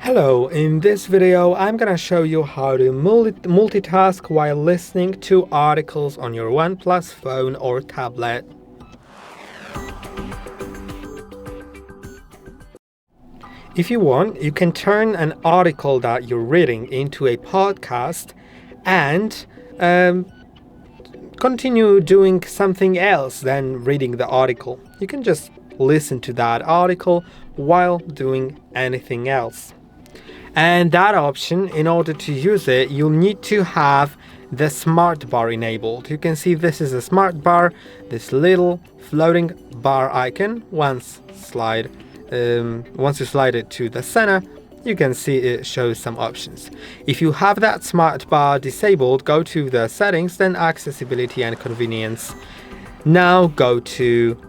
Hello, in this video I'm gonna show you how to multitask while listening to articles on your OnePlus phone or tablet. If you want, you can turn an article that you're reading into a podcast and continue doing something else than reading the article. You can just listen to that article while doing anything else. And that option, in order to use it, you'll need to have the smart bar enabled. You can see this is a smart bar, this little floating bar icon. Once you slide it to the center, you can see it shows some options. If you have that smart bar disabled, go to the settings, then accessibility and convenience. Now go to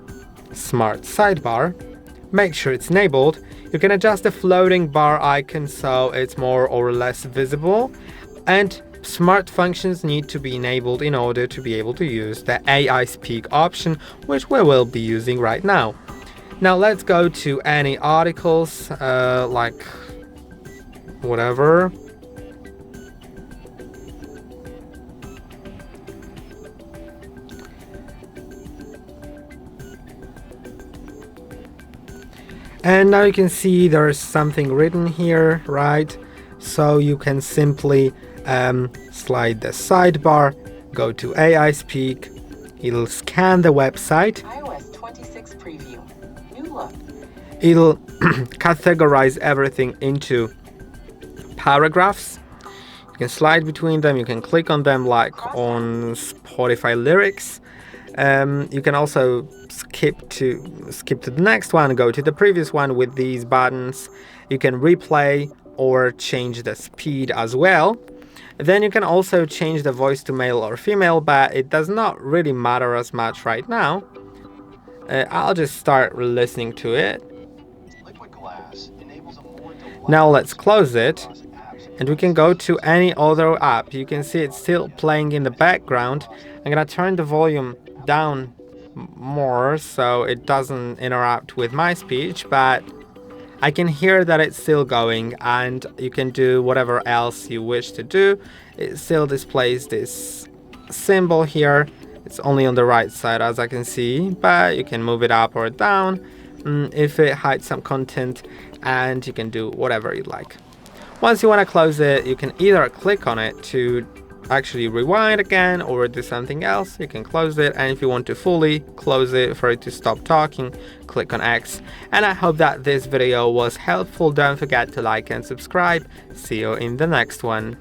smart sidebar, make sure it's enabled. You can adjust the floating bar icon so it's more or less visible, and smart functions need to be enabled in order to be able to use the AI speak option, which we will be using right now. Now let's go to any articles, like whatever. And now you can see there's something written here, right? So you can simply slide the sidebar, go to AI Speak, it'll scan the website. iOS 26 preview, new look. It'll categorize everything into paragraphs. You can slide between them, you can click on them like on Spotify lyrics. You can also skip to the next one, go to the previous one with these buttons. You can replay or change the speed as well. Then you can also change the voice to male or female, but it does not really matter as much right now. I'll just start listening to it. Now let's close it, and we can go to any other app. You can see it's still playing in the background. I'm gonna turn the volume down more so it doesn't interrupt with my speech, but I can hear that it's still going, and you can do whatever else you wish to do. It still displays this symbol here. It's only on the right side, as I can see, but you can move it up or down if it hides some content, and you can do whatever you like. Once you want to close it, you can either click on it to actually rewind again or do something else. You can close it, and if you want to fully close it for it to stop talking, click on X. And I hope that this video was helpful. Don't forget to like and subscribe. See you in the next one.